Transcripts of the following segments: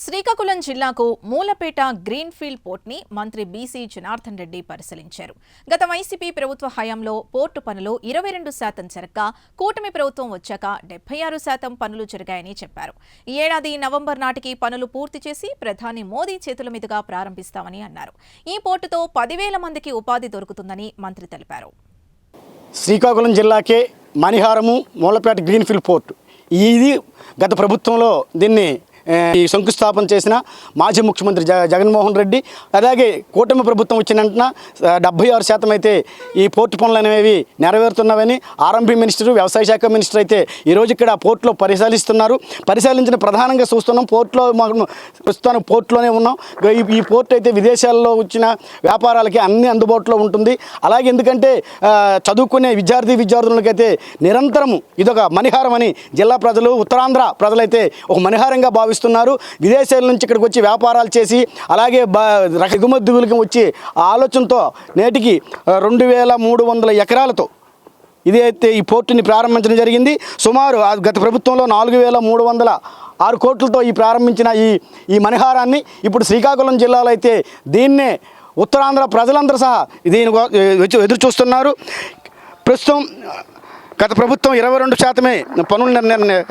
శ్రీకాకుళం జిల్లాకు మూలపేట గ్రీన్ఫీల్డ్ పోర్ట్ని మంత్రి బీసీ జనార్దన్ రెడ్డి పరిశీలించారు. గత వైసీపీ ప్రభుత్వ హయాంలో పోర్టు పనులు 22% జరగ్గా కూటమి ప్రభుత్వం వచ్చాక 76% పనులు జరిగాయని చెప్పారు. ఈ ఏడాది నవంబర్ నాటికి పనులు పూర్తి చేసి ప్రధాని మోదీ చేతుల మీదుగా ప్రారంభిస్తామని అన్నారు. ఈ పోర్టుతో 10,000 మందికి ఉపాధి దొరుకుతుందని మంత్రి తెలిపారు. శ్రీకాకుళం జిల్లాకే మణిహారము మూలపేట గ్రీన్ఫీల్డ్ పోర్టు ఇది గత ప్రభుత్వంలో దీన్ని శంకుస్థాపన చేసిన మాజీ ముఖ్యమంత్రి జగన్మోహన్ రెడ్డి, అలాగే కూటమి ప్రభుత్వం వచ్చిన 76% అయితే ఈ పోర్టు పనులు అనేవి నెరవేరుతున్నవని ఆర్ఎంపీ మినిస్టర్, వ్యవసాయ శాఖ మినిస్టర్ అయితే ఈరోజు ఇక్కడ పోర్టులో పరిశీలిస్తున్నారు. పరిశీలించిన ప్రధానంగా చూస్తున్నాం, పోర్టులో ప్రస్తుతానికి పోర్టులోనే ఉన్నాం. ఈ పోర్టు అయితే విదేశాల్లో వచ్చిన వ్యాపారాలకి అన్ని అందుబాటులో ఉంటుంది. అలాగే ఎందుకంటే చదువుకునే విద్యార్థులకైతే నిరంతరము ఇదొక మణిహారం అని జిల్లా ప్రజలు, ఉత్తరాంధ్ర ప్రజలైతే ఒక మణిహారంగా భావిస్తున్నారు. విదేశాల నుంచి ఇక్కడికి వచ్చి వ్యాపారాలు చేసి అలాగే ఎగుమతులకు వచ్చి ఆలోచనతో నేటికి 2,300 ఎకరాలతో ఇదైతే ఈ పోర్టుని ప్రారంభించడం జరిగింది. సుమారు గత ప్రభుత్వంలో 4,306 కోట్లతో ప్రారంభించిన ఈ మణిహారాన్ని ఇప్పుడు శ్రీకాకుళం జిల్లాలో అయితే దీన్నే ఉత్తరాంధ్ర ప్రజలందరూ సహా దీని ఎదురు చూస్తున్నారు. ప్రస్తుతం గత ప్రభుత్వం 22% పనులు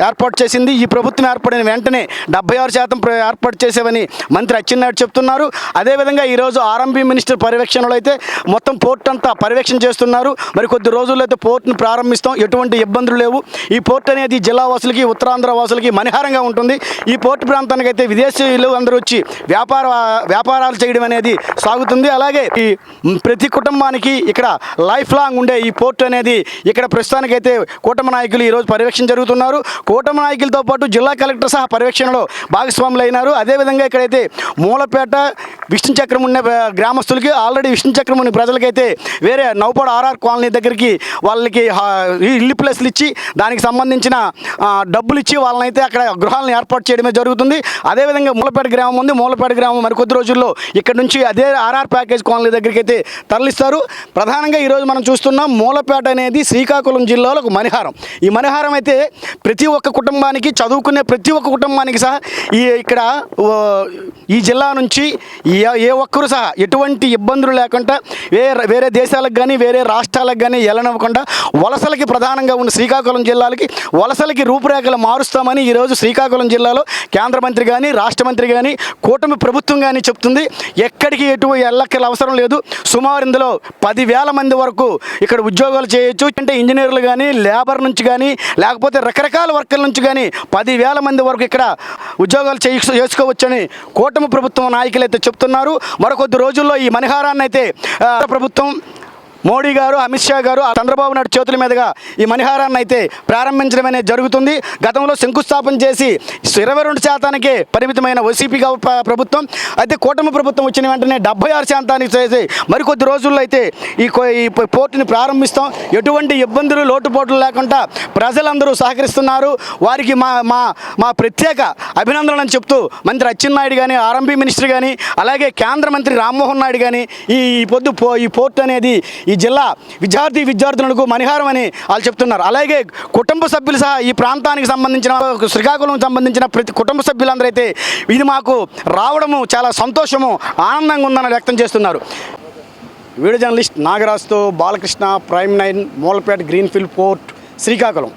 ఏర్పాటు చేసింది. ఈ ప్రభుత్వం ఏర్పడిన వెంటనే 76% ఏర్పాటు చేసేవని మంత్రి అచ్చెన్నాయుడు చెప్తున్నారు. అదేవిధంగా ఈరోజు ఆర్ఎంపీ మినిస్టర్ పర్యవేక్షణలో అయితే మొత్తం పోర్టు అంతా పర్యవేక్షణ చేస్తున్నారు. మరి కొద్ది రోజుల్లో అయితే పోర్టును ప్రారంభిస్తాం, ఎటువంటి ఇబ్బందులు లేవు. ఈ పోర్టు అనేది జిల్లా వాసులకి, ఉత్తరాంధ్ర వాసులకి మణిహారంగా ఉంటుంది. ఈ పోర్టు ప్రాంతానికి అయితే విదేశీయులు అందరూ వచ్చి వ్యాపారాలు చేయడం అనేది సాగుతుంది. అలాగే ఈ ప్రతి కుటుంబానికి ఇక్కడ లైఫ్ లాంగ్ ఉండే ఈ పోర్టు అనేది ఇక్కడ ప్రస్తుతానికి అయితే కూటమి నాయకులు ఈరోజు పర్యవేక్షణ జరుగుతున్నారు. కూటమి నాయకులతో పాటు జిల్లా కలెక్టర్ సహా పర్యవేక్షణలో భాగస్వాములు అయినారు. అదేవిధంగా ఇక్కడైతే మూలపేట విష్ణుచక్రం ఉన్న గ్రామస్తులకి, ఆల్రెడీ విష్ణుచక్రం ఉన్న ప్రజలకైతే వేరే నౌపాడు ఆర్ఆర్ కాలనీ దగ్గరికి వాళ్ళకి ఇల్లు ప్లేస్లు ఇచ్చి దానికి సంబంధించిన డబ్బులు ఇచ్చి వాళ్ళనైతే అక్కడ గృహాలను ఏర్పాటు చేయడమే జరుగుతుంది. అదేవిధంగా మూలపేట గ్రామం ఉంది. మూలపేట గ్రామం మరికొద్ది రోజుల్లో ఇక్కడ నుంచి అదే ఆర్ఆర్ ప్యాకేజ్ కాలనీ దగ్గరికి అయితే తరలిస్తారు. ప్రధానంగా ఈరోజు మనం చూస్తున్నాం, మూలపేట అనేది శ్రీకాకుళం జిల్లా ఒక మణిహారం. ఈ మణిహారం అయితే ప్రతి ఒక్క కుటుంబానికి, చదువుకునే ప్రతి ఒక్క కుటుంబానికి సహా ఇక్కడ ఈ జిల్లా నుంచి ఏ ఒక్కరు సహా ఎటువంటి ఇబ్బందులు లేకుండా వేరే దేశాలకు కానీ వేరే రాష్ట్రాలకు కానీ వెళ్ళనివ్వకుండా వలసలకి ప్రధానంగా ఉన్న శ్రీకాకుళం జిల్లాలకి వలసలకి రూపురేఖలు మారుస్తామని ఈరోజు శ్రీకాకుళం జిల్లాలో కేంద్ర మంత్రి కానీ, రాష్ట్ర మంత్రి కానీ, కూటమి ప్రభుత్వం కానీ చెప్తుంది. ఎక్కడికి ఎల్లక్కల అవసరం లేదు. సుమారు ఇందులో 10,000 మంది వరకు ఇక్కడ ఉద్యోగాలు చేయొచ్చు. అంటే ఇంజనీర్లు కానీ, లేబర్ నుంచి కానీ, లేకపోతే రకరకాల వర్కర్ల నుంచి కానీ 10,000 మంది వరకు ఇక్కడ ఉద్యోగాలు చేసుకోవచ్చని కూటమి ప్రభుత్వం నాయకులు అయితే చెప్తున్నారు. మరికొద్ది రోజుల్లో ఈ మణిహారాన్ని అయితే ప్రభుత్వం మోడీ గారు, అమిత్ షా గారు, చంద్రబాబు నాయుడు చేతుల మీదుగా ఈ మణిహారాన్ని అయితే ప్రారంభించడం అనేది జరుగుతుంది. గతంలో శంకుస్థాపన చేసి 22%కే పరిమితమైన వైసీపీ ప్రభుత్వం అయితే కూటమి ప్రభుత్వం వచ్చిన వెంటనే 76% చేసి మరికొద్ది రోజుల్లో అయితే ఈ పోర్టుని ప్రారంభిస్తాం. ఎటువంటి ఇబ్బందులు, లోటుపోట్లు లేకుండా ప్రజలందరూ సహకరిస్తున్నారు. వారికి మా ప్రత్యేక అభినందనలను చెప్తూ మంత్రి అచ్చెన్నాయుడు కానీ, ఆర్ఎంపీ మినిస్టర్ కానీ, అలాగే కేంద్ర మంత్రి రామ్మోహన్ నాయుడు కానీ ఈ పోర్టు అనేది ఈ జిల్లా విద్యార్థులకు మణిహారం అని వాళ్ళు చెప్తున్నారు. అలాగే కుటుంబ సభ్యులు సహా ఈ ప్రాంతానికి సంబంధించిన, శ్రీకాకుళం సంబంధించిన ప్రతి కుటుంబ సభ్యులందరూ అయితే ఇది మాకు రావడము చాలా సంతోషము, ఆనందంగా ఉందని వ్యక్తం చేస్తున్నారు. వీడియో జర్నలిస్ట్ నాగరాజుతో Balakrishna, prime 9, Mulapeta greenfield port, Srikakulam.